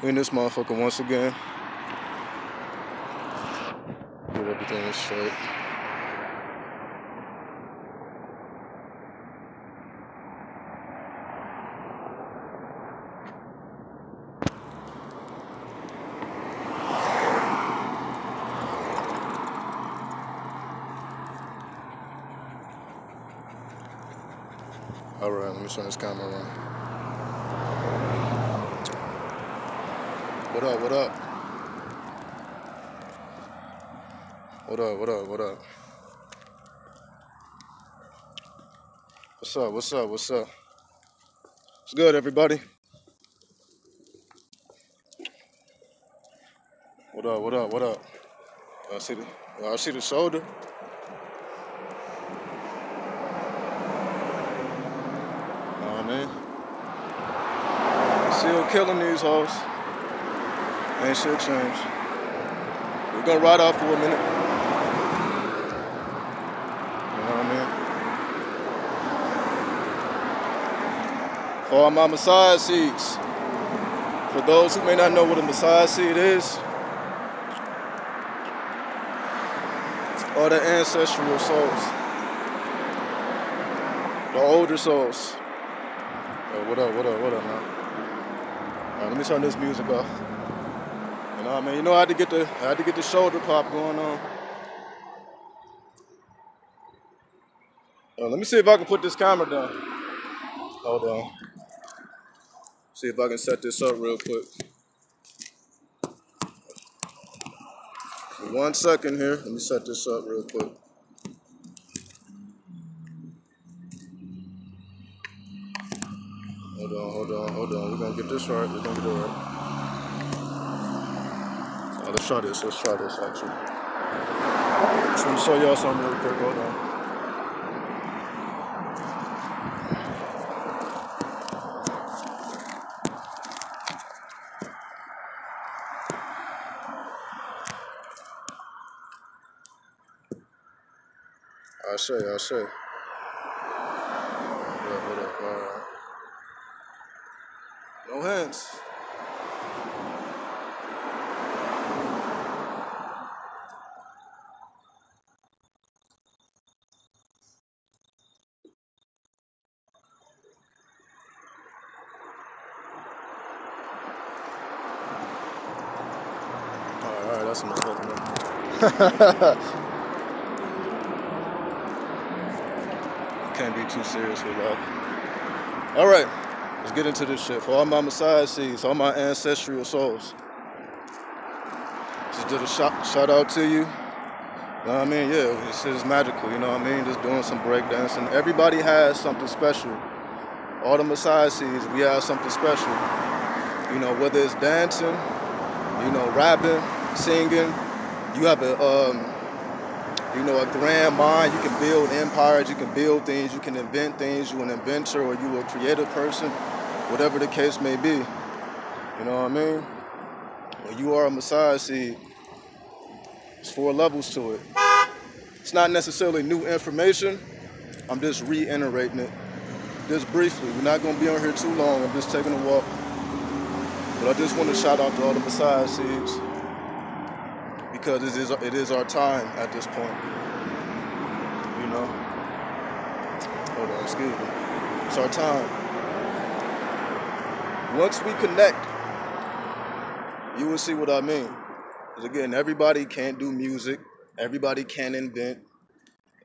We in this motherfucker once again. Get everything straight. Alright, let me turn this camera on. What up, what up? What up, what up, what up? What's up, what's up, what's up? What's good, everybody? What up, what up, what up? Y'all see the shoulder? Still killing these hoes. Ain't shit changed. We're gonna ride off for a minute. You know what I mean? For all my massage seats. For those who may not know what a massage seat is, are the ancestral souls. The older souls. What up, what up, what up, man? Alright, let me turn this music off. You know what I mean? You know I had to get the shoulder pop going on. Let me see if I can put this camera down. Hold on. See if I can set this up real quick. 1 second here. Let me set this up real quick. Hold on. We're gonna get this right. We're gonna get it right. Let's try this actually. Just want to show y'all something real quick. Hold on. Asha. What up? Alright. No hands. Alright, that's enough of it. Can't be too serious with that. Alright. Let's get into this shit. For all my massage seats, all my ancestral souls. Just did a shout out to you. You know what I mean? Yeah, this shit is magical, you know what I mean? Just doing some breakdancing. Everybody has something special. All the massage seats, we have something special. You know, whether it's dancing, you know, rapping, singing, you have a grand mind. You can build empires, you can build things, you can invent things. You're an inventor or you're a creative person, whatever the case may be. You know what I mean? When you are a massage seat, there's 4 levels to it. It's not necessarily new information. I'm just reiterating it just briefly. We're not going to be on here too long. I'm just taking a walk. But I just want to shout out to all the massage seats, because it is our time at this point, you know. Hold on, excuse me. It's our time. Once we connect, you will see what I mean. Because again, everybody can't do music. Everybody can't invent.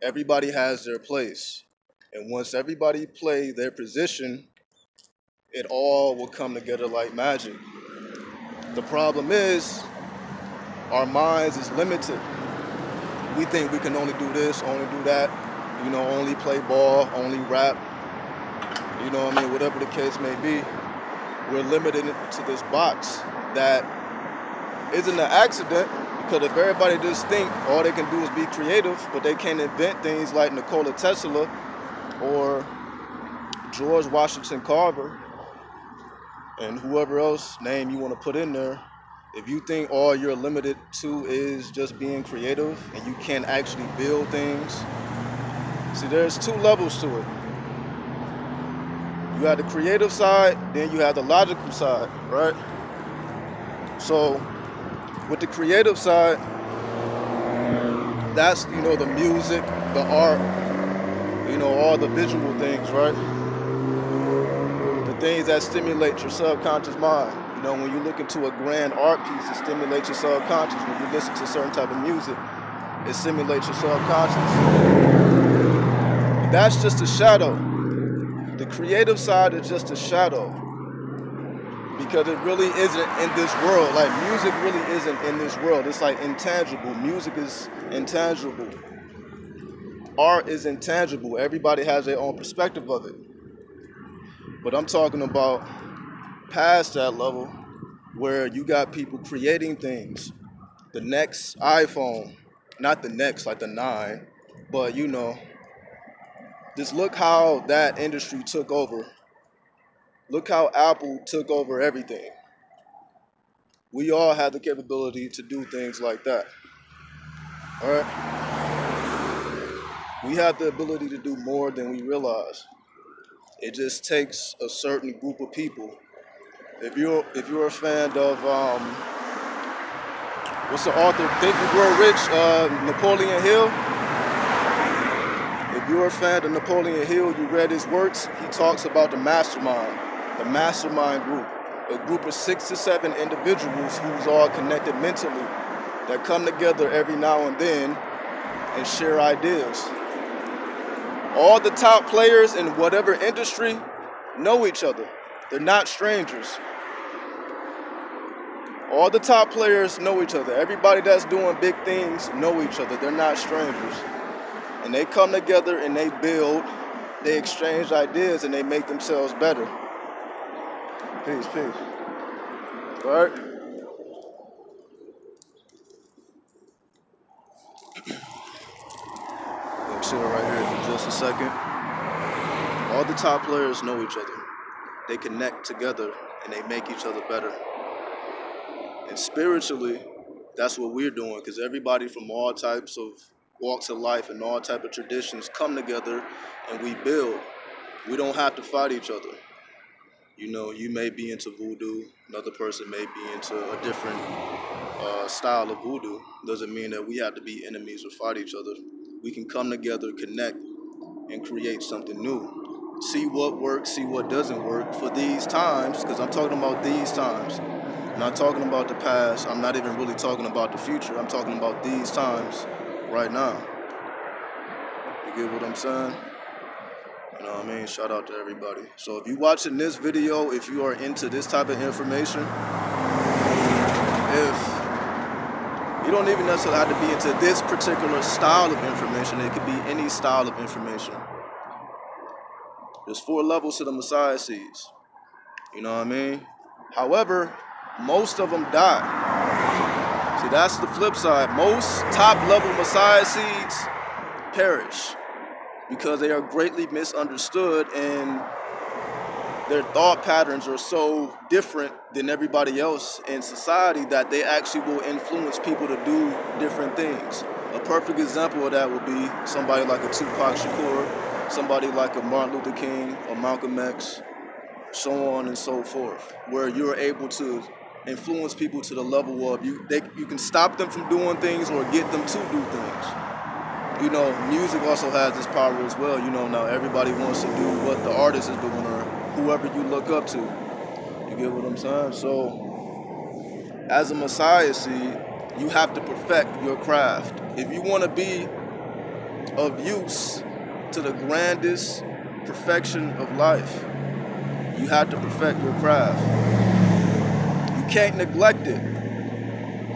Everybody has their place. And once everybody play their position, it all will come together like magic. The problem is, our minds is limited. We think we can only do this, only do that, you know, only play ball, only rap, you know what I mean, whatever the case may be. We're limited to this box that isn't an accident, because if everybody just think all they can do is be creative, but they can't invent things like Nikola Tesla or George Washington Carver and whoever else name you want to put in there. If you think all you're limited to is just being creative and you can't actually build things, see, there's 2 levels to it. You have the creative side, then you have the logical side, right? So with the creative side, that's, the music, the art, all the visual things, right? The things that stimulate your subconscious mind. When you look into a grand art piece, it stimulates your subconscious. When you listen to certain type of music, it stimulates your subconscious. But that's just a shadow. The creative side is just a shadow, because it really isn't in this world. Like, music really isn't in this world. It's like intangible. Music is intangible. Art is intangible. Everybody has their own perspective of it. But I'm talking about past that level, where you got people creating things. The next iPhone, not the next, like the 9, but just look how that industry took over. Look how Apple took over everything. We all have the capability to do things like that. All right? We have the ability to do more than we realize. It just takes a certain group of people. If you're a fan of what's the author? Think and Grow Rich, Napoleon Hill. If you're a fan of Napoleon Hill, you read his works. He talks about the mastermind group, a group of 6 to 7 individuals who's all connected mentally, that come together every now and then and share ideas. All the top players in whatever industry know each other. They're not strangers. All the top players know each other. Everybody that's doing big things know each other. They're not strangers. And they come together and they build, they exchange ideas, and they make themselves better. Peace, peace. All right? We'll chill right here for just a second. All the top players know each other. They connect together and they make each other better. And spiritually, that's what we're doing, because everybody from all types of walks of life and all type of traditions come together and we build. We don't have to fight each other. You may be into voodoo, another person may be into a different style of voodoo. Doesn't mean that we have to be enemies or fight each other. We can come together, connect, and create something new. See what works, see what doesn't work for these times, because I'm talking about these times. I'm not talking about the past. I'm not even really talking about the future. I'm talking about these times right now. You get what I'm saying? You know what I mean? Shout out to everybody. So if you're watching this video, if you are into this type of information, if you don't even necessarily have to be into this particular style of information, it could be any style of information. There's 4 levels to the Messiah seeds. You know what I mean? However, most of them die. See, that's the flip side. Most top-level Messiah seeds perish because they are greatly misunderstood and their thought patterns are so different than everybody else in society that they actually will influence people to do different things. A perfect example of that would be somebody like a Tupac Shakur, somebody like a Martin Luther King or Malcolm X, so on and so forth, where you're able to influence people to the level of you can stop them from doing things or get them to do things. Music also has this power as well. Now everybody wants to do what the artist is doing or whoever you look up to. You get what I'm saying? So, as a Messiah seed, you have to perfect your craft. If you want to be of use to the grandest perfection of life, you have to perfect your craft. You can't neglect it.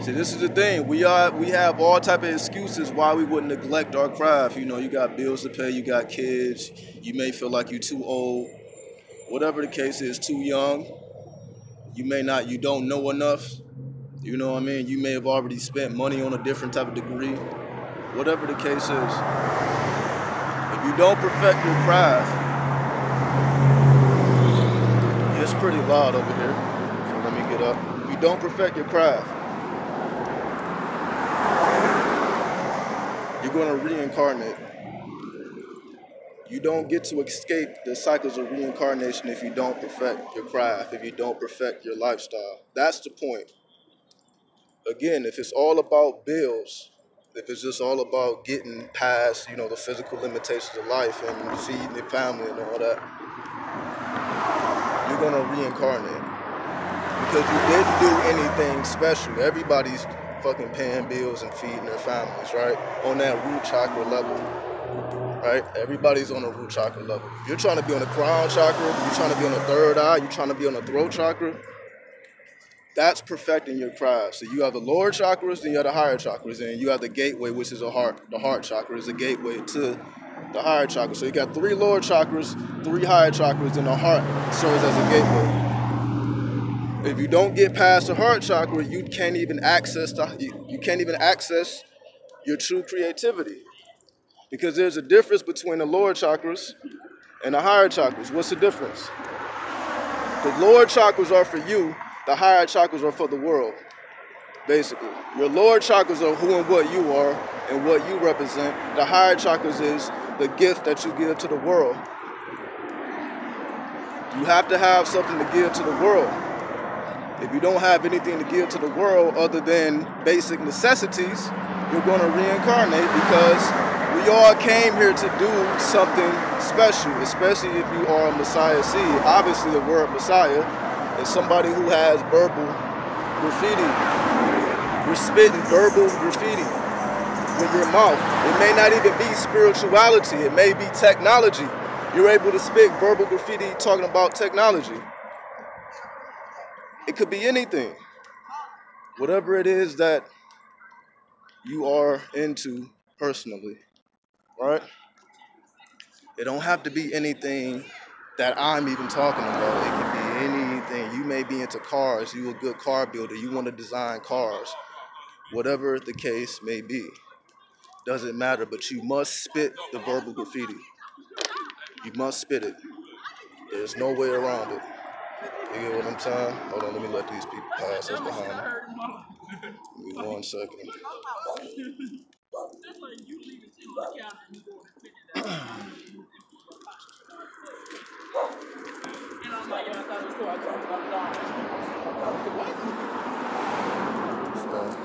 See, this is the thing. We have all type of excuses why we would neglect our craft. You got bills to pay, you got kids, you may feel like you're too old. Whatever the case is, too young. You don't know enough. You know what I mean? You may have already spent money on a different type of degree. Whatever the case is. If you don't perfect your craft, it's pretty loud over here. So let me get up. If you don't perfect your craft, you're going to reincarnate. You don't get to escape the cycles of reincarnation if you don't perfect your craft, if you don't perfect your lifestyle. That's the point. Again, if it's all about bills, if it's just all about getting past, the physical limitations of life and feeding your family and all that, you're gonna reincarnate because you didn't do anything special. Everybody's fucking paying bills and feeding their families, right? On that root chakra level, right? Everybody's on the root chakra level. If you're trying to be on the crown chakra, you're trying to be on the third eye, you're trying to be on the throat chakra, that's perfecting your craft. So you have the lower chakras, then you have the higher chakras, and you have the gateway, which is a heart. The heart chakra is a gateway to the higher chakra. So you got 3 lower chakras, 3 higher chakras, and the heart serves as a gateway. If you don't get past the heart chakra, you can't even access your true creativity. Because there's a difference between the lower chakras and the higher chakras. What's the difference? The lower chakras are for you, the higher chakras are for the world, basically. Your lower chakras are who and what you are and what you represent. The higher chakras is the gift that you give to the world. You have to have something to give to the world. If you don't have anything to give to the world other than basic necessities, you're going to reincarnate because we all came here to do something special, especially if you are a Messiah seed. Obviously, the word Messiah is somebody who has verbal graffiti. You're spitting verbal graffiti with your mouth. It may not even be spirituality. It may be technology. You're able to spit verbal graffiti talking about technology. It could be anything. Whatever it is that you are into personally, right? It don't have to be anything that I'm even talking about. It can be anything. You may be into cars. You're a good car builder. You want to design cars. Whatever the case may be. Doesn't matter, but you must spit the verbal graffiti. You must spit it. There's no way around it. You get what I'm saying? Hold on, let me let these people pass. That's behind me. Give me 1 second. So,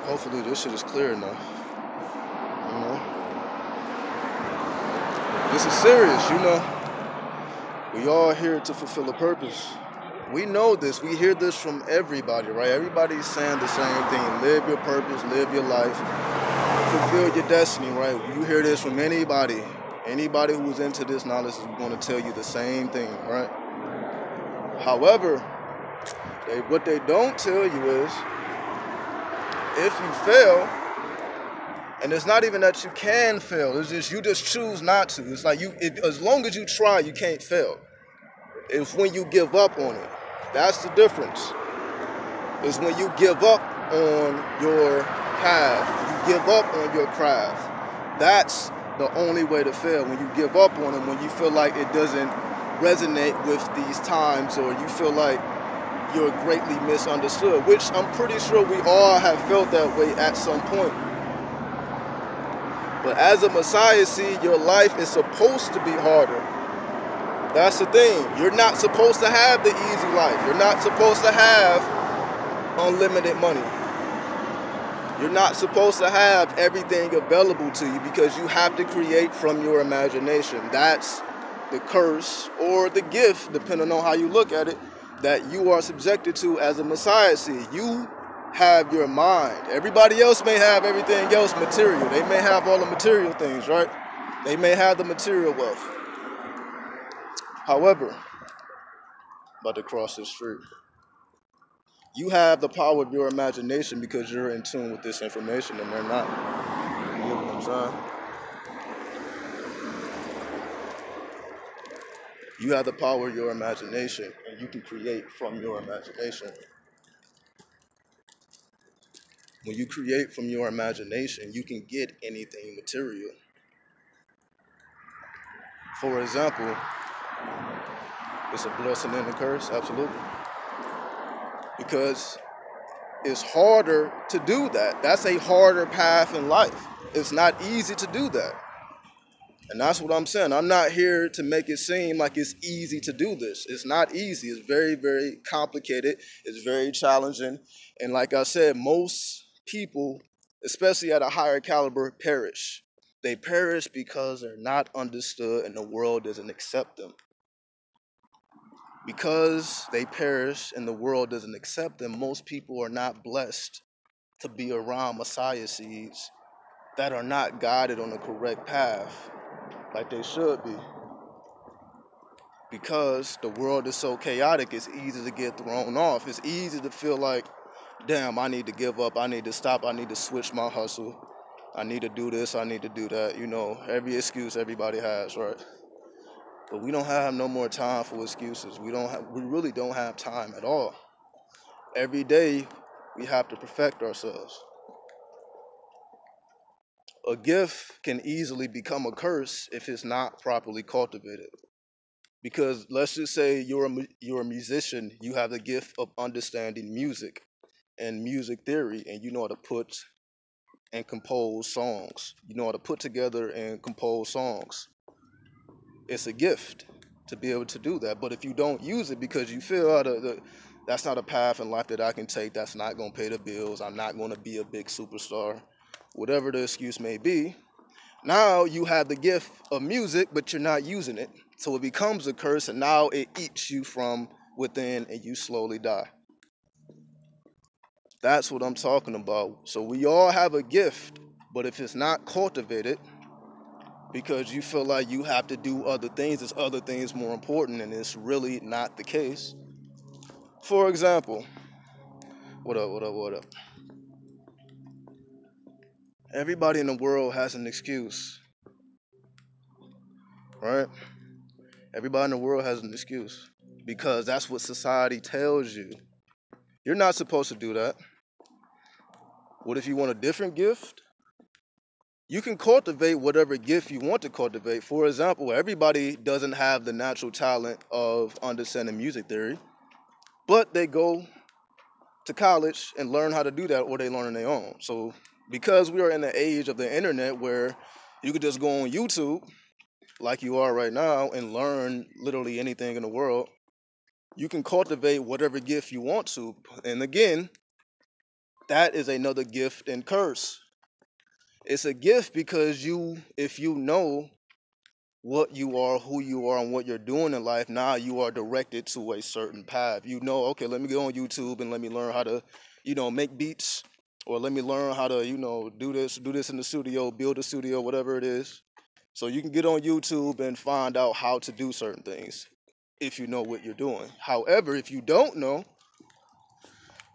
hopefully this shit is clear enough. This is serious, We all here to fulfill a purpose. We know this. We hear this from everybody, right? Everybody's saying the same thing. Live your purpose, live your life, fulfill your destiny, right? You hear this from anybody. Anybody who's into this knowledge is going to tell you the same thing, right? However, what they don't tell you is, if you fail, and it's not even that you can fail, it's just you just choose not to. It's like as long as you try, you can't fail. It's when you give up on it. That's the difference. It's when you give up on your path, you give up on your craft. That's the only way to fail. When you give up on it, when you feel like it doesn't resonate with these times, or you feel like you're greatly misunderstood, which I'm pretty sure we all have felt that way at some point. But as a Messiah seed, your life is supposed to be harder. That's the thing. You're not supposed to have the easy life. You're not supposed to have unlimited money. You're not supposed to have everything available to you because you have to create from your imagination. That's the curse or the gift, depending on how you look at it, that you are subjected to as a Messiah seed. You have your mind. Everybody else may have everything else material. They may have all the material things, right? They may have the material wealth. However, about to cross the street. You have the power of your imagination because you're in tune with this information and they're not. You know what I'm saying? You have the power of your imagination and you can create from your imagination. When you create from your imagination, you can get anything material. For example, it's a blessing and a curse, absolutely. Because it's harder to do that. That's a harder path in life. It's not easy to do that. And that's what I'm saying. I'm not here to make it seem like it's easy to do this. It's not easy. It's very, very complicated. It's very challenging. And like I said, most people, especially at a higher caliber, perish. They perish because they're not understood and the world doesn't accept them. Because they perish and the world doesn't accept them, most people are not blessed to be around Messiah seeds that are not guided on the correct path like they should be. Because the world is so chaotic, it's easy to get thrown off. It's easy to feel like, damn, I need to give up, I need to stop, I need to switch my hustle, I need to do this, I need to do that. You know, every excuse everybody has, right? But we don't have no more time for excuses. We really don't have time at all. Every day, we have to perfect ourselves. A gift can easily become a curse if it's not properly cultivated. Because let's just say you're a musician, you have the gift of understanding music and music theory, and you know how to put and compose songs. You know how to put together and compose songs. It's a gift to be able to do that. But if you don't use it because you feel that's not a path in life that I can take, that's not going to pay the bills, I'm not going to be a big superstar, whatever the excuse may be, now you have the gift of music, but you're not using it. So it becomes a curse, and now it eats you from within, and you slowly die. That's what I'm talking about. So we all have a gift, but if it's not cultivated, because you feel like you have to do other things, there's other things more important, and it's really not the case. For example, what up? Everybody in the world has an excuse, right? Everybody in the world has an excuse because that's what society tells you. You're not supposed to do that. What if you want a different gift? You can cultivate whatever gift you want to cultivate. For example, everybody doesn't have the natural talent of understanding music theory, but they go to college and learn how to do that, or they learn on their own. So because we are in the age of the internet where you could just go on YouTube like you are right now and learn literally anything in the world, you can cultivate whatever gift you want to. And again, that is another gift and curse. It's a gift because if you know what you are, who you are, and what you're doing in life, now you are directed to a certain path. You know, okay, let me go on YouTube and let me learn how to, make beats, or let me learn how to, do this in the studio, build a studio, whatever it is. So you can get on YouTube and find out how to do certain things if you know what you're doing. However, if you don't know,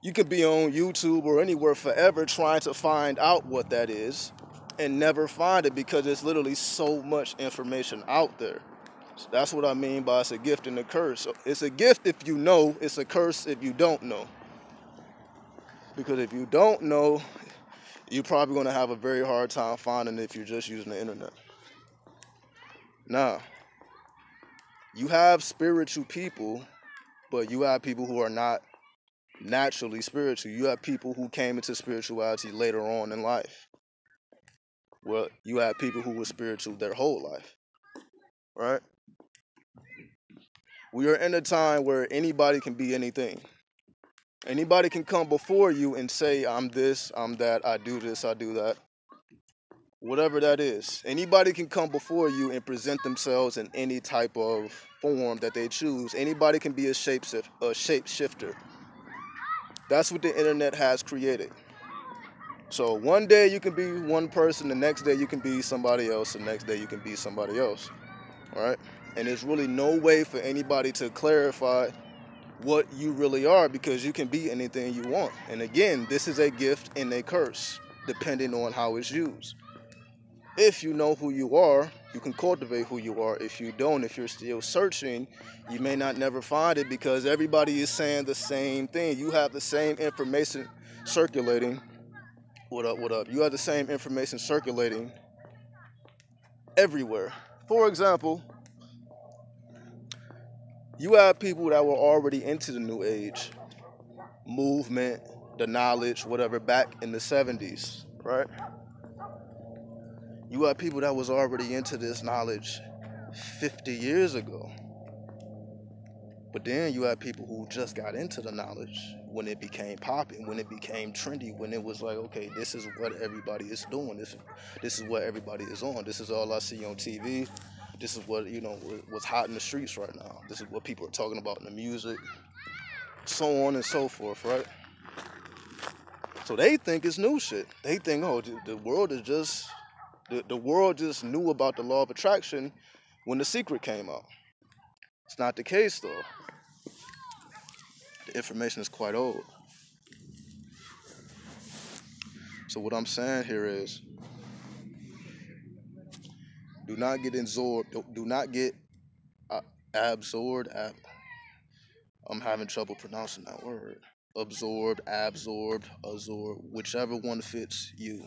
you could be on YouTube or anywhere forever trying to find out what that is and never find it because there's literally so much information out there. So that's what I mean by it's a gift and a curse. It's a gift if you know, it's a curse if you don't know. Because if you don't know, you're probably going to have a very hard time finding it if you're just using the internet. Now, you have spiritual people, but you have people who are not naturally spiritual. You have people who came into spirituality later on in life. Well, you have people who were spiritual their whole life, right? We are in a time where anybody can be anything. Anybody can come before you and say, I'm this, I'm that, I do this, I do that. Whatever that is. Anybody can come before you and present themselves in any type of form that they choose. Anybody can be a shapeshifter. That's what the internet has created. So one day you can be one person, the next day you can be somebody else, the next day you can be somebody else, right? And there's really no way for anybody to clarify what you really are because you can be anything you want. And again, this is a gift and a curse, depending on how it's used. If you know who you are, you can cultivate who you are. If you don't, if you're still searching, you may not never find it because everybody is saying the same thing. You have the same information circulating. What up? You have the same information circulating everywhere. For example, you have people that were already into the New Age movement, the knowledge, whatever, back in the 70s, right? You have people that was already into this knowledge 50 years ago. But then you have people who just got into the knowledge when it became popping, when it became trendy, when it was like, okay, this is what everybody is doing. This is what everybody is on. This is all I see on TV. This is what, what's hot in the streets right now. This is what people are talking about in the music, so on and so forth, right? So they think it's new shit. They think, oh, the world is just, the world just knew about the law of attraction when The Secret came out. It's not the case, though. The information is quite old. So what I'm saying here is, do not get absorbed. Do not get absorbed. I'm having trouble pronouncing that word. Absorbed, whichever one fits you.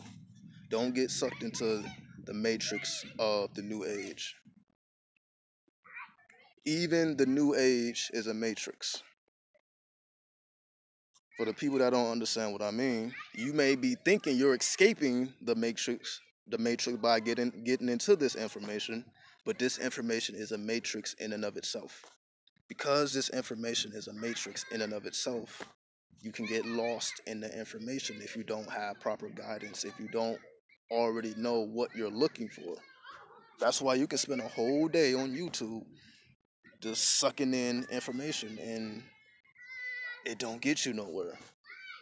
Don't get sucked into the matrix of the new age. Even the new age is a matrix. For the people that don't understand what I mean, you may be thinking you're escaping the matrix by getting into this information, but this information is a matrix in and of itself. Because this information is a matrix in and of itself, you can get lost in the information if you don't have proper guidance, if you don't already know what you're looking for. That's why you can spend a whole day on YouTube just sucking in information and it don't get you nowhere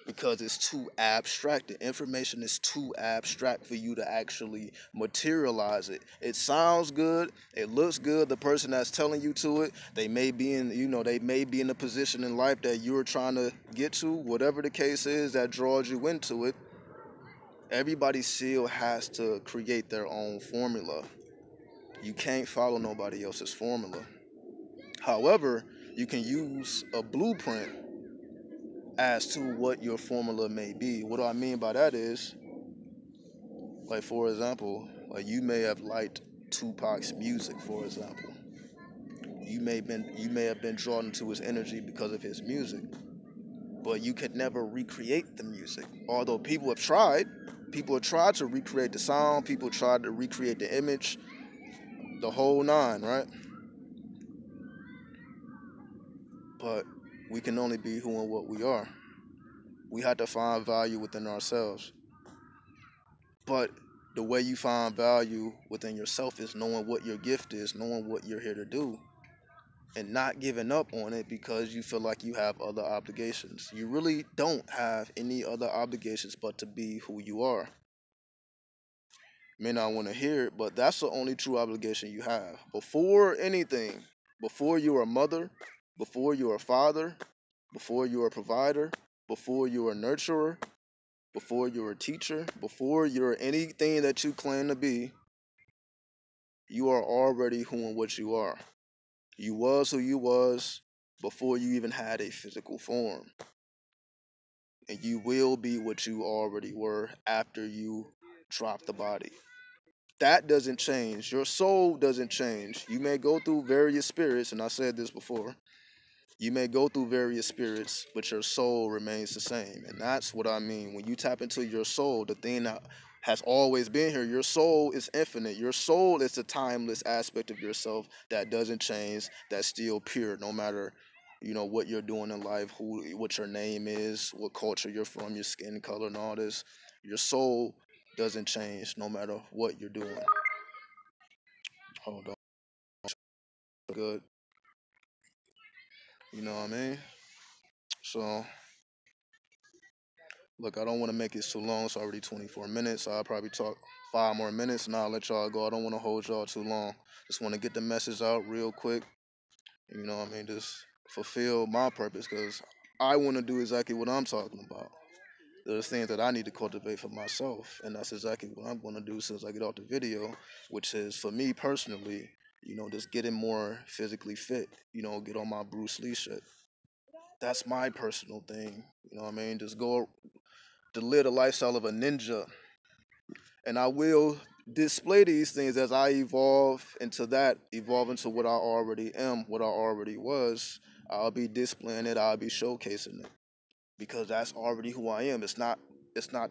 because it's too abstract. The information is too abstract for you to actually materialize it. It sounds good, it looks good. The person that's telling you to it, they may be in a position in life that you're trying to get to. Whatever the case is that draws you into it, everybody still has to create their own formula. You can't follow nobody else's formula. However, you can use a blueprint as to what your formula may be. What do I mean by that is, like, for example, like, you may have liked Tupac's music, for example. You may have been drawn into his energy because of his music, but you could never recreate the music. Although people have tried to recreate the sound, people tried to recreate the image, the whole nine, right? But we can only be who and what we are. We have to find value within ourselves. But the way you find value within yourself is knowing what your gift is, knowing what you're here to do, and not giving up on it because you feel like you have other obligations. You really don't have any other obligations but to be who you are. You may not want to hear it, but that's the only true obligation you have. Before anything, before you're a mother, before you're a father, before you're a provider, before you're a nurturer, before you're a teacher, before you're anything that you claim to be, you are already who and what you are. You was who you was before you even had a physical form. And you will be what you already were after you drop the body. That doesn't change. Your soul doesn't change. You may go through various spirits, and I said this before. You may go through various spirits, but your soul remains the same. And that's what I mean. When you tap into your soul, the thing that has always been here, your soul is infinite. Your soul is the timeless aspect of yourself that doesn't change, that's still pure, no matter, what you're doing in life, what your name is, what culture you're from, your skin color and all this. Your soul doesn't change no matter what you're doing. Hold on. Good. You know what I mean? So, look, I don't want to make it too long. It's already 24 minutes. So I'll probably talk 5 more minutes and I'll let y'all go. I don't want to hold y'all too long. Just want to get the message out real quick. You know what I mean? Just fulfill my purpose because I want to do exactly what I'm talking about. There's things that I need to cultivate for myself. And that's exactly what I'm going to do as soon as I get off the video, which is, for me personally, just getting more physically fit. Get on my Bruce Lee shit. That's my personal thing. You know what I mean? Just go to live the lifestyle of a ninja. And I will display these things as I evolve into what I already am, what I already was. I'll be displaying it, I'll be showcasing it. Because that's already who I am. It's not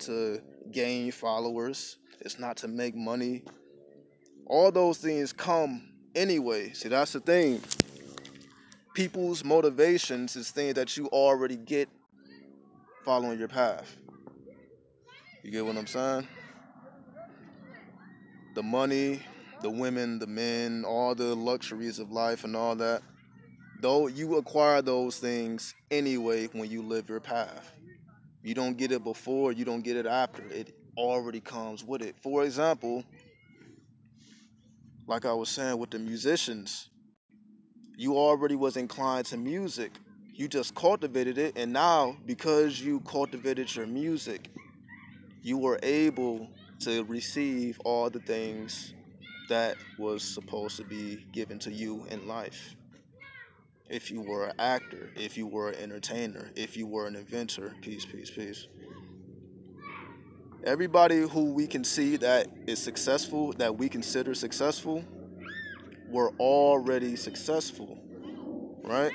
to gain followers. It's not to make money. All those things come anyway. See, that's the thing. People's motivations is things that you already get following your path. You get what I'm saying? The money, the women, the men, all the luxuries of life and all that. Though you acquire those things anyway when you live your path. You don't get it before, you don't get it after. It already comes with it. For example, like I was saying with the musicians, you already was inclined to music. You just cultivated it, and now because you cultivated your music, you were able to receive all the things that was supposed to be given to you in life. If you were an actor, if you were an entertainer, if you were an inventor, peace, peace, peace. Everybody who we can see that is successful, that we consider successful, were already successful, right?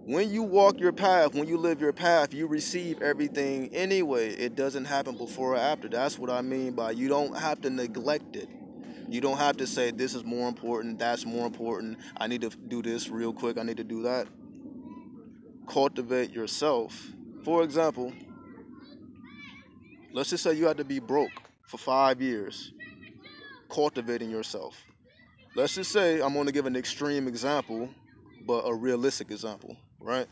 When you walk your path, when you live your path, you receive everything anyway. It doesn't happen before or after. That's what I mean by you don't have to neglect it. You don't have to say this is more important, that's more important. I need to do this real quick. I need to do that. Cultivate yourself. For example, let's just say you had to be broke for 5 years, cultivating yourself. Let's just say I'm going to give an extreme example, but a realistic example, right?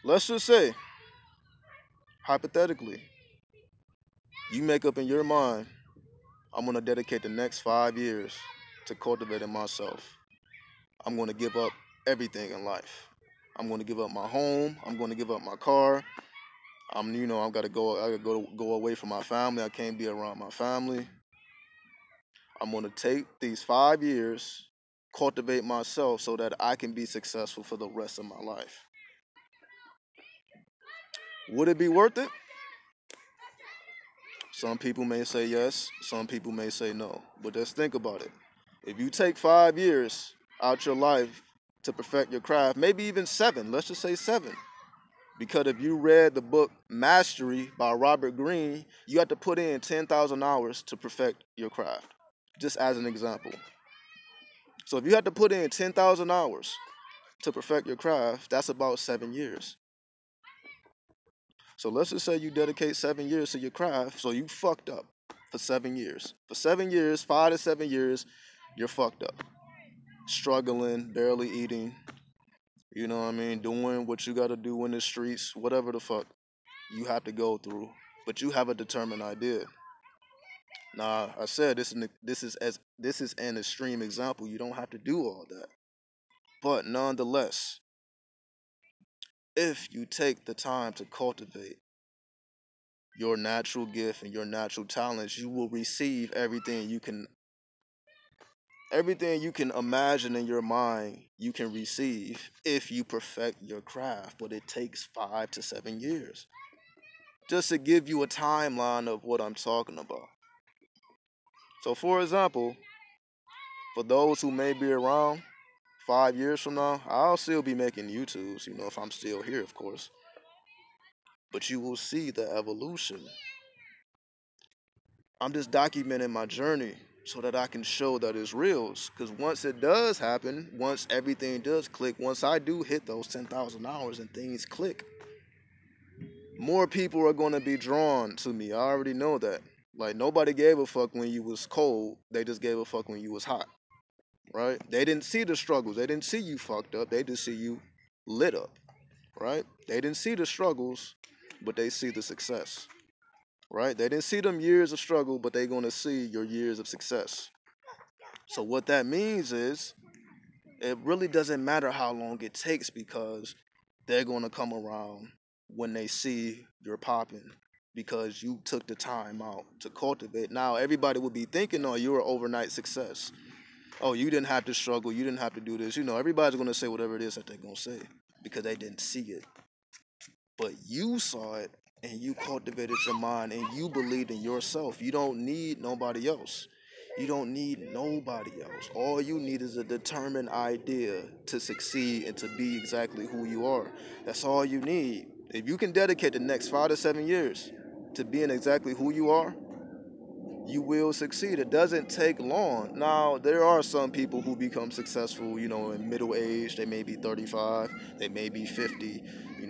Let's just say, hypothetically, you make up in your mind, I'm going to dedicate the next 5 years to cultivating myself. I'm going to give up everything in life. I'm going to give up my home. I'm going to give up my car. I've got to go. I got to go away from my family. I can't be around my family. I'm going to take these 5 years, cultivate myself so that I can be successful for the rest of my life. Would it be worth it? Some people may say yes. Some people may say no. But just think about it. If you take 5 years out your life to perfect your craft, maybe even 7, let's just say 7. Because if you read the book Mastery by Robert Greene, you have to put in 10,000 hours to perfect your craft, just as an example. So if you had to put in 10,000 hours to perfect your craft, that's about 7 years. So let's just say you dedicate 7 years to your craft, so you fucked up for 7 years. For 7 years, 5 to 7 years, you're fucked up. Struggling, barely eating, you know what I mean, doing what you gotta do in the streets, whatever the fuck you have to go through. But you have a determined idea. Now, I said this is an extreme example. You don't have to do all that. But nonetheless, if you take the time to cultivate your natural gift and your natural talents, you will receive everything you can imagine in your mind. You can receive if you perfect your craft, but it takes 5 to 7 years. Just to give you a timeline of what I'm talking about. So, for example, for those who may be around 5 years from now, I'll still be making YouTubes, if I'm still here, of course. But you will see the evolution. I'm just documenting my journey so that I can show that it's real. Because once it does happen, once everything does click, once I do hit those 10,000 hours and things click, more people are going to be drawn to me. I already know that. Like, nobody gave a fuck when you was cold. They just gave a fuck when you was hot. Right? They didn't see the struggles. They didn't see you fucked up. They just see you lit up. Right? They didn't see the struggles, but they see the success. Right? They didn't see them years of struggle, but they're going to see your years of success. So what that means is it really doesn't matter how long it takes, because they're going to come around when they see you're popping, because you took the time out to cultivate. Now, everybody will be thinking, oh, you're an overnight success. Oh, you didn't have to struggle. You didn't have to do this. Everybody's going to say whatever it is that they're going to say because they didn't see it. But you saw it, and you cultivated your mind, and you believed in yourself. You don't need nobody else. You don't need nobody else. All you need is a determined idea to succeed and to be exactly who you are. That's all you need. If you can dedicate the next 5 to 7 years to being exactly who you are, you will succeed. It doesn't take long. Now, there are some people who become successful, in middle age. They may be 35, they may be 50.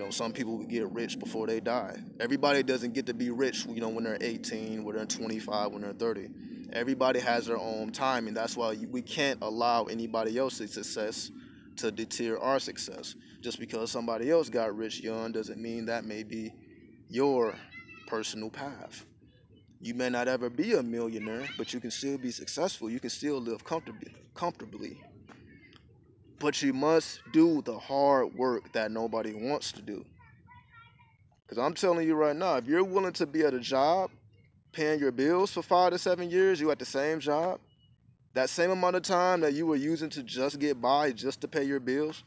Some people get rich before they die. Everybody doesn't get to be rich, when they're 18, when they're 25, when they're 30. Everybody has their own time, and that's why we can't allow anybody else's success to deter our success. Just because somebody else got rich young doesn't mean that may be your personal path. You may not ever be a millionaire, but you can still be successful. You can still live comfortably. But you must do the hard work that nobody wants to do. Because I'm telling you right now, if you're willing to be at a job, paying your bills for 5 to 7 years, you at the same job, that same amount of time that you were using to just get by, just to pay your bills,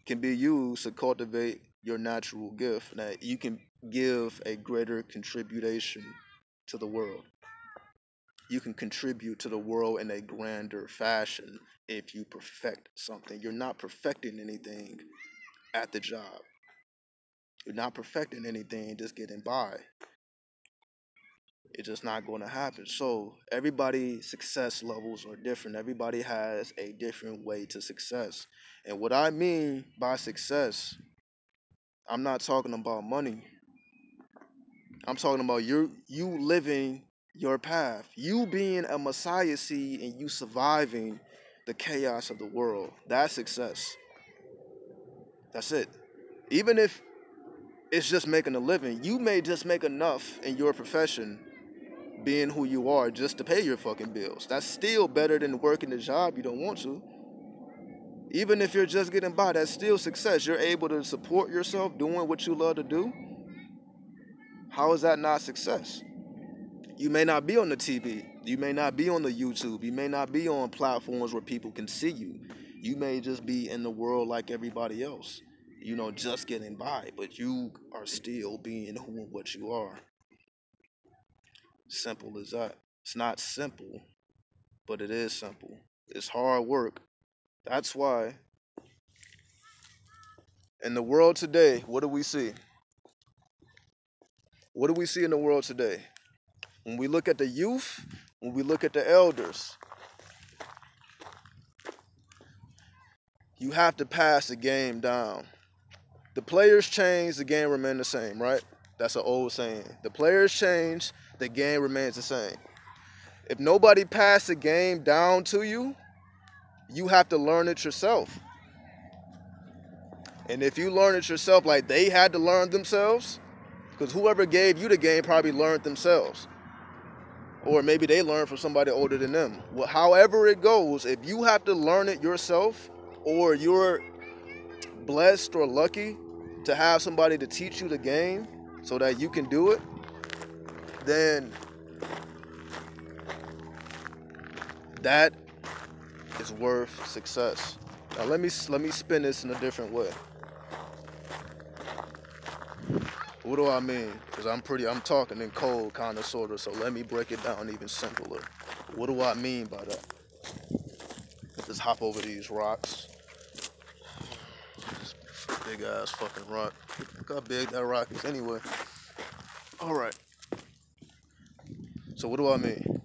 can be used to cultivate your natural gift that you can give a greater contribution to the world. You can contribute to the world in a grander fashion if you perfect something. You're not perfecting anything at the job. You're not perfecting anything just getting by. It's just not going to happen. So everybody's success levels are different. Everybody has a different way to success. And what I mean by success, I'm not talking about money. I'm talking about you living your path. You being a Messiah seed and you surviving the chaos of the world. That's success. That's it. Even if it's just making a living, you may just make enough in your profession being who you are just to pay your fucking bills. That's still better than working a job you don't want to. Even if you're just getting by, that's still success. You're able to support yourself doing what you love to do. How is that not success? You may not be on the TV. You may not be on the YouTube. You may not be on platforms where people can see you. You may just be in the world like everybody else, just getting by, but you are still being who and what you are. Simple as that. It's not simple, but it is simple. It's hard work. That's why in the world today, what do we see? What do we see in the world today? When we look at the youth, when we look at the elders, you have to pass the game down. The players change, the game remains the same, right? That's an old saying. The players change, the game remains the same. If nobody passed the game down to you, you have to learn it yourself. And if you learn it yourself like they had to learn themselves, because whoever gave you the game probably learned themselves. Or maybe they learned from somebody older than them. Well, however it goes, if you have to learn it yourself, or you're blessed or lucky to have somebody to teach you the game so that you can do it, then that is worth success. Now let me spin this in a different way. What do I mean? Because I'm talking in code, kind of, sort of, so let me break it down even simpler. What do I mean by that? Let's hop over these rocks. This big ass fucking rock. Look how big that rock is anyway. Alright. So what do I mean?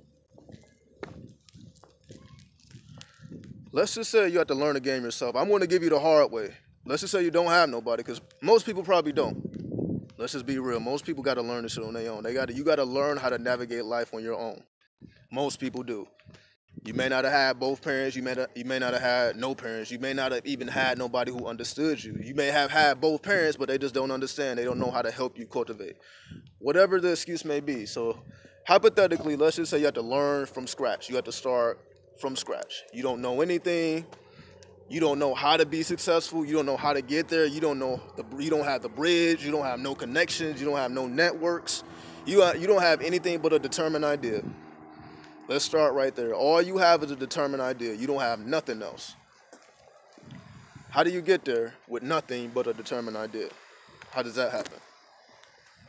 Let's just say you have to learn the game yourself. I'm going to give you the hard way. Let's just say you don't have nobody, because most people probably don't. Let's just be real. Most people got to learn this shit on their own. You got to learn how to navigate life on your own. Most people do. You may not have had both parents. You may not have had no parents. You may not have even had nobody who understood you. You may have had both parents, but they just don't understand. They don't know how to help you cultivate. Whatever the excuse may be. So hypothetically, let's just say you have to learn from scratch. You have to start from scratch. You don't know anything. You don't know how to be successful. You don't know how to get there. You don't have the bridge. You don't have no connections. You don't have no networks. You don't have anything but a determined idea. Let's start right there. All you have is a determined idea. You don't have nothing else. How do you get there with nothing but a determined idea? How does that happen?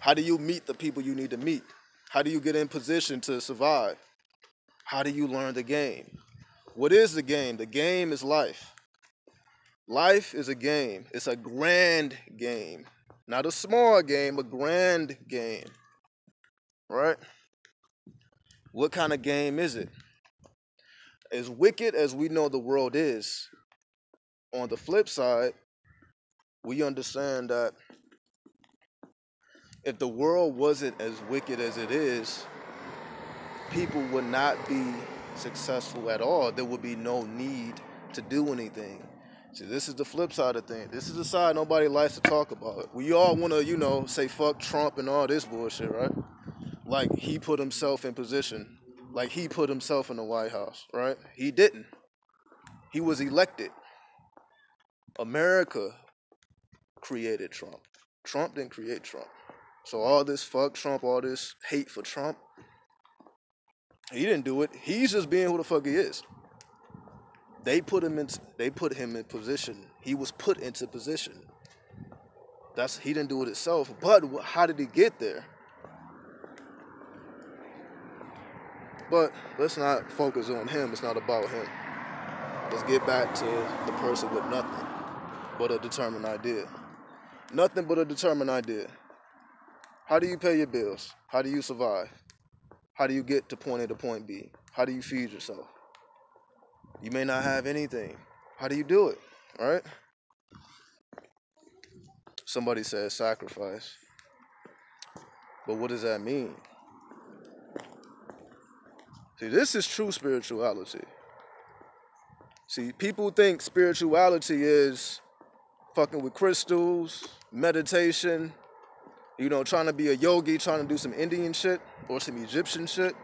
How do you meet the people you need to meet? How do you get in position to survive? How do you learn the game? What is the game? The game is life. Life is a game. It's a grand game. Not a small game, a grand game. Right? What kind of game is it? As wicked as we know the world is, on the flip side, we understand that if the world wasn't as wicked as it is, people would not be successful at all. There would be no need to do anything. See, this is the flip side of things. This is the side nobody likes to talk about. We all want to, say fuck Trump and all this bullshit, right? Like he put himself in position. Like he put himself in the White House, right? He didn't. He was elected. America created Trump. Trump didn't create Trump. So all this fuck Trump, all this hate for Trump, he didn't do it. He's just being who the fuck he is. They put him in position. He was put into position. He didn't do it himself. But how did he get there? But let's not focus on him. It's not about him. Let's get back to the person with nothing but a determined idea. Nothing but a determined idea. How do you pay your bills? How do you survive? How do you get to point A to point B? How do you feed yourself? You may not have anything. How do you do it? Right? Somebody says sacrifice. But what does that mean? See, this is true spirituality. See, people think spirituality is fucking with crystals, meditation, trying to be a yogi, trying to do some Indian shit or some Egyptian shit.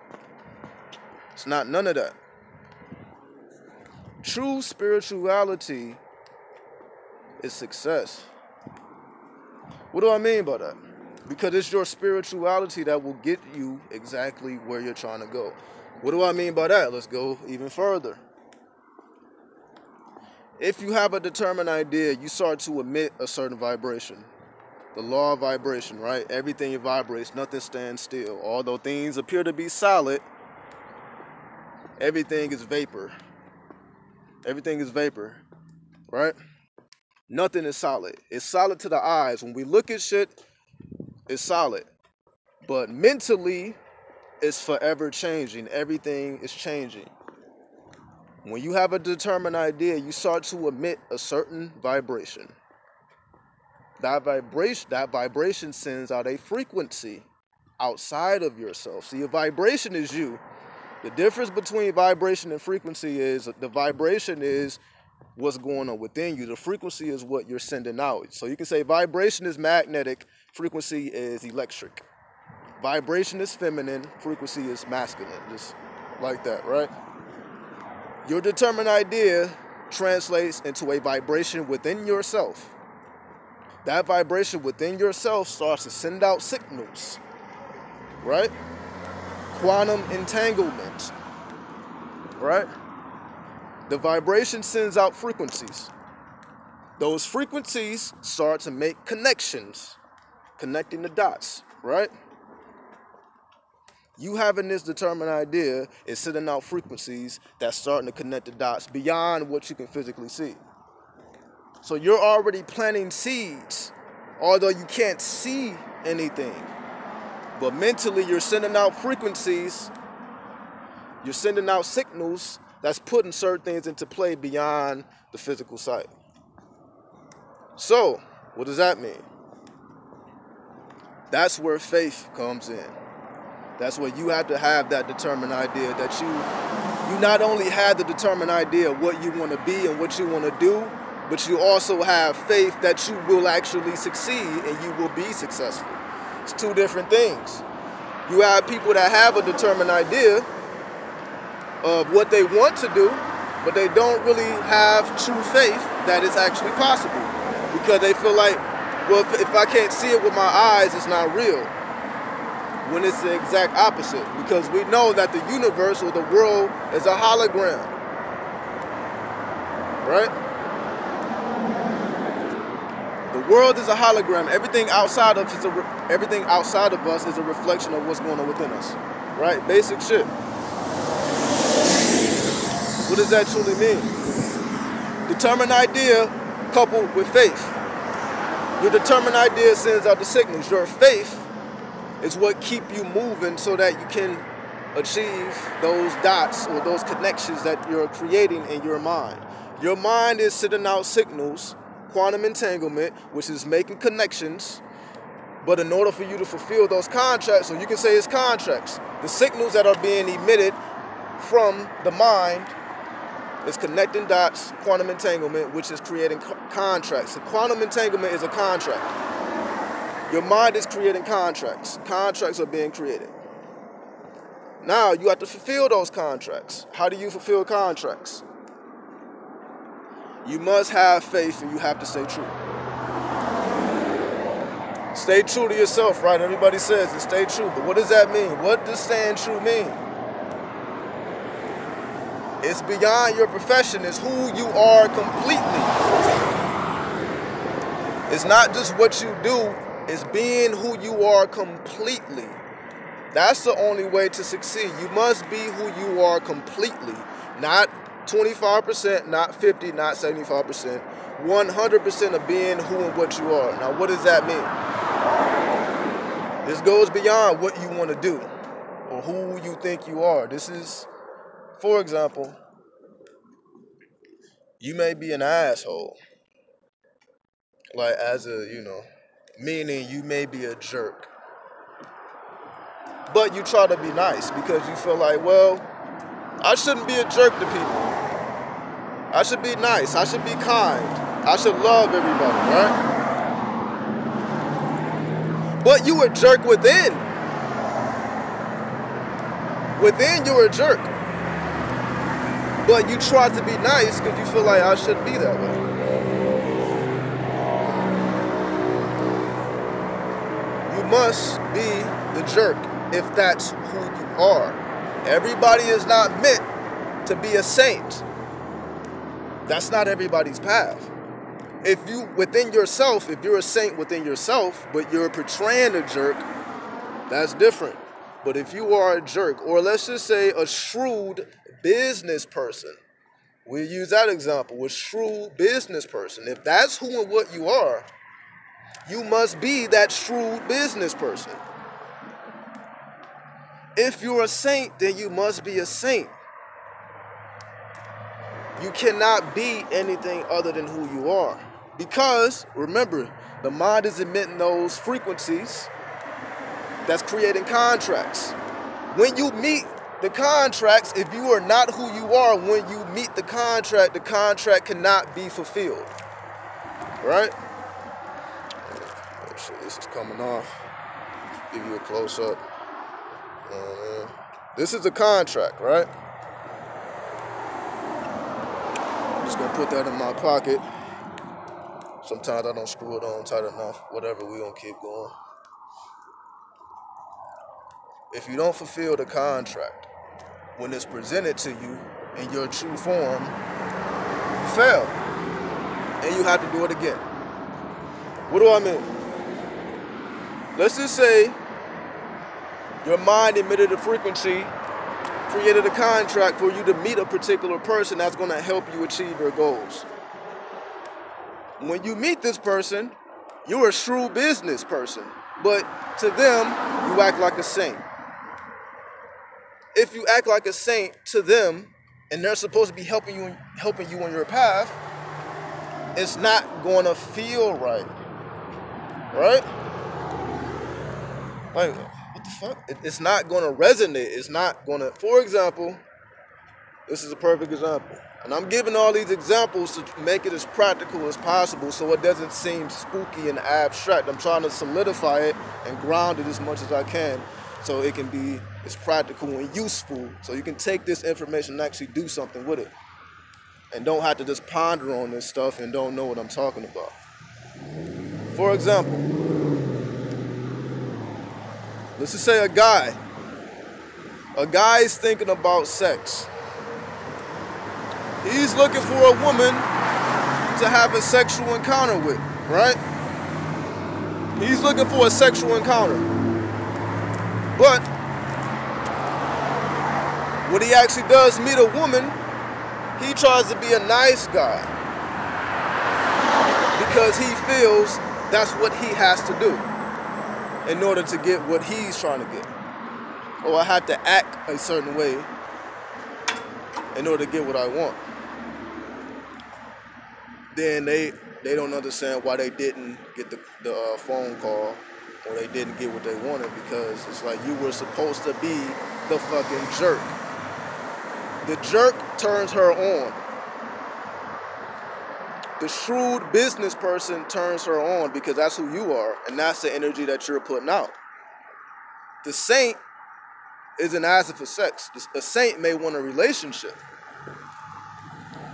It's not none of that. True spirituality is success. What do I mean by that? Because it's your spirituality that will get you exactly where you're trying to go. What do I mean by that? Let's go even further. If you have a determined idea, you start to emit a certain vibration. The law of vibration, right? Everything vibrates, nothing stands still. Although things appear to be solid, everything is vapor. Everything is vapor, right? Nothing is solid. It's solid to the eyes. When we look at shit, it's solid. But mentally, it's forever changing. Everything is changing. When you have a determined idea, you start to emit a certain vibration. That vibration sends out a frequency outside of yourself. See, a vibration is you. The difference between vibration and frequency is the vibration is what's going on within you. The frequency is what you're sending out. So you can say vibration is magnetic, frequency is electric. Vibration is feminine, frequency is masculine. Just like that, right? Your determined idea translates into a vibration within yourself. That vibration within yourself starts to send out signals, right? Quantum entanglement, right? The vibration sends out frequencies. Those frequencies start to make connections, connecting the dots, right? You having this determined idea is sending out frequencies that's starting to connect the dots beyond what you can physically see. So you're already planting seeds, although you can't see anything. But mentally, you're sending out frequencies, you're sending out signals that's putting certain things into play beyond the physical sight. So, what does that mean? That's where faith comes in. That's where you have to have that determined idea that you not only have the determined idea of what you want to be and what you want to do, but you also have faith that you will actually succeed and you will be successful. It's two different things. You have people that have a determined idea of what they want to do, but they don't really have true faith that it's actually possible. Because they feel like, well, if I can't see it with my eyes, it's not real. When it's the exact opposite. Because we know that the universe or the world is a hologram. Right? The world is a hologram. Everything outside of us is a reflection of what's going on within us. Right? Basic shit. What does that truly mean? Determined idea coupled with faith. Your determined idea sends out the signals. Your faith is what keep you moving so that you can achieve those dots or those connections that you're creating in your mind. Your mind is sending out signals, quantum entanglement, which is making connections. But in order for you to fulfill those contracts, or you can say it's contracts, the signals that are being emitted from the mind is connecting dots, quantum entanglement, which is creating contracts. So quantum entanglement is a contract. Your mind is creating contracts. Contracts are being created. Now you have to fulfill those contracts. How do you fulfill contracts? You must have faith and you have to stay true. Stay true to yourself, right? Everybody says it, stay true. But what does that mean? What does staying true mean? It's beyond your profession. It's who you are completely. It's not just what you do. It's being who you are completely. That's the only way to succeed. You must be who you are completely. Not 25%, not 50, not 75%. 100% of being who and what you are. Now, what does that mean? This goes beyond what you want to do or who you think you are. This is, for example, you may be an asshole. Like as a, meaning you may be a jerk. But you try to be nice because you feel like, well, I shouldn't be a jerk to people. I should be nice. I should be kind. I should love everybody, right? But you a jerk within. Within you're a jerk. But you try to be nice because you feel like I shouldn't be that way. You must be the jerk if that's who you are. Everybody is not meant to be a saint. That's not everybody's path. If you, within yourself, if you're a saint within yourself, but you're portraying a jerk, that's different. But if you are a jerk, or let's just say a shrewd business person, we'll use that example, a shrewd business person. If that's who and what you are, you must be that shrewd business person. If you're a saint, then you must be a saint. You cannot be anything other than who you are. Because, remember, the mind is emitting those frequencies that's creating contracts. When you meet the contracts, if you are not who you are, when you meet the contract cannot be fulfilled. Right? Make sure this is coming off. Give you a close-up. This is a contract, right? I'm just going to put that in my pocket. Sometimes I don't screw it on tight enough. Whatever, we're going to keep going. If you don't fulfill the contract when it's presented to you in your true form, you fail. And you have to do it again. What do I mean? Let's just say your mind emitted a frequency, created a contract for you to meet a particular person that's going to help you achieve your goals. When you meet this person, you're a shrewd business person, but to them, you act like a saint. If you act like a saint to them, and they're supposed to be helping you on your path, it's not going to feel right. Right? Like, what the fuck? It's not going to resonate. It's not going to, for example, this is a perfect example. And I'm giving all these examples to make it as practical as possible so it doesn't seem spooky and abstract. I'm trying to solidify it and ground it as much as I can so it can be as practical and useful so you can take this information and actually do something with it. And don't have to just ponder on this stuff and don't know what I'm talking about. For example, let's just say a guy is thinking about sex. He's looking for a woman to have a sexual encounter with, right? He's looking for a sexual encounter. But when he actually does meet a woman, he tries to be a nice guy because he feels that's what he has to do in order to get what he's trying to get. or I have to act a certain way in order to get what I want, then they don't understand why they didn't get the phone call, or they didn't get what they wanted, because it's like you were supposed to be the fucking jerk. The jerk turns her on. The shrewd business person turns her on because that's who you are, and that's the energy that you're putting out. The saint isn't asking for sex. A saint may want a relationship.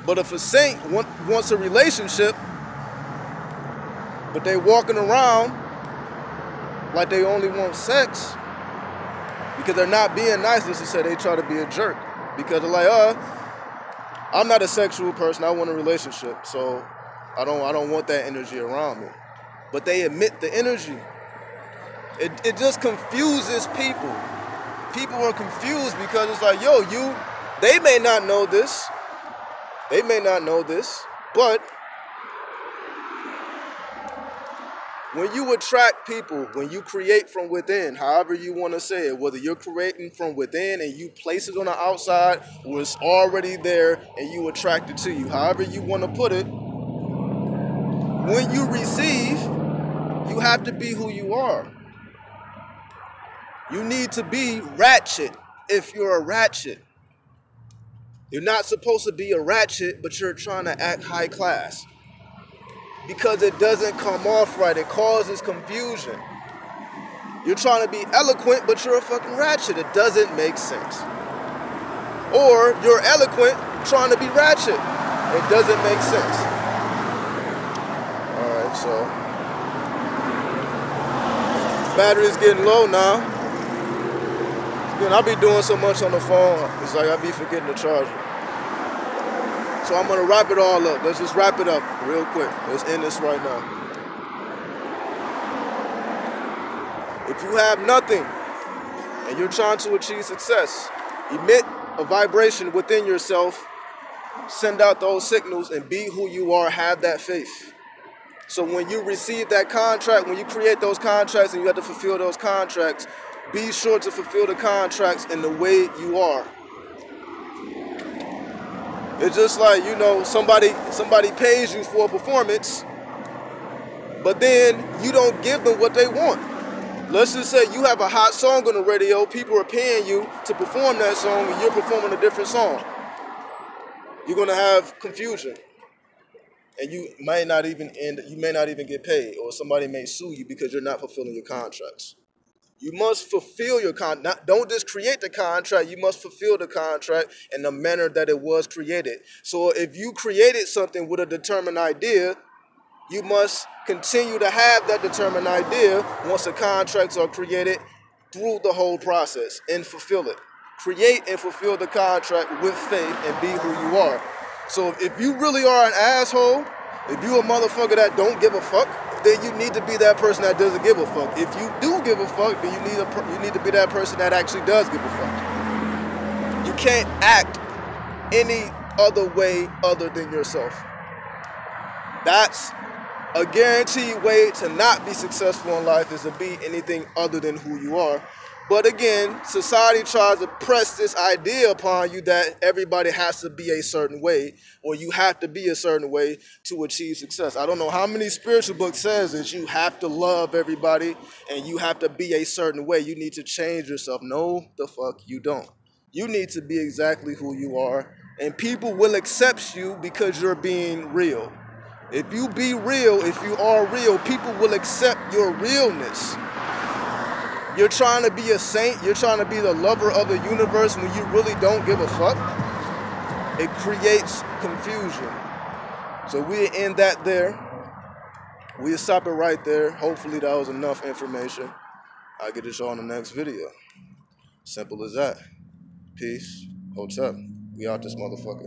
But if a saint wants a relationship, but they walking around like they only want sex because they're not being nice, let's just say they try to be a jerk. Because they're like, I'm not a sexual person, I want a relationship, so I don't want that energy around me. But they emit the energy. It just confuses people. People are confused because it's like, they may not know this. They may not know this, but when you attract people, when you create from within, however you want to say it, whether you're creating from within and you place it on the outside, or it's already there and you attract it to you, however you want to put it, when you receive, you have to be who you are. You need to be ratchet if you're a ratchet. You're not supposed to be a ratchet, but you're trying to act high class. Because it doesn't come off right. It causes confusion. You're trying to be eloquent, but you're a fucking ratchet. It doesn't make sense. Or you're eloquent trying to be ratchet. It doesn't make sense. Alright, so battery's getting low now. I'll be doing so much on the phone, it's like I'll be forgetting to charge it. So I'm gonna wrap it all up. Let's just wrap it up real quick. Let's end this right now. If you have nothing and you're trying to achieve success, emit a vibration within yourself, send out those signals, and be who you are, have that faith. So when you receive that contract, when you create those contracts and you have to fulfill those contracts, be sure to fulfill the contracts in the way you are. It's just like, somebody pays you for a performance, but then you don't give them what they want. Let's just say you have a hot song on the radio, people are paying you to perform that song, and you're performing a different song. You're gonna have confusion. And you may not even get paid, or somebody may sue you because you're not fulfilling your contracts. You must fulfill your contract. Don't just create the contract. You must fulfill the contract in the manner that it was created. So if you created something with a determined idea, you must continue to have that determined idea once the contracts are created through the whole process and fulfill it. Create and fulfill the contract with faith and be who you are. So if you really are an asshole, if you a motherfucker that don't give a fuck, then you need to be that person that doesn't give a fuck. If you do give a fuck, then you need to be that person that actually does give a fuck. You can't act any other way other than yourself. That's a guaranteed way to not be successful in life, is to be anything other than who you are. But again, society tries to press this idea upon you that everybody has to be a certain way, or you have to be a certain way to achieve success. I don't know how many spiritual books says that you have to love everybody and you have to be a certain way. You need to change yourself. No, the fuck you don't. You need to be exactly who you are, and people will accept you because you're being real. If you be real, if you are real, people will accept your realness. You're trying to be a saint, you're trying to be the lover of the universe when you really don't give a fuck. It creates confusion. So we'll end that there. We'll stop it right there. Hopefully that was enough information. I'll get to show on the next video. Simple as that. Peace. Hotep. We out this motherfucker.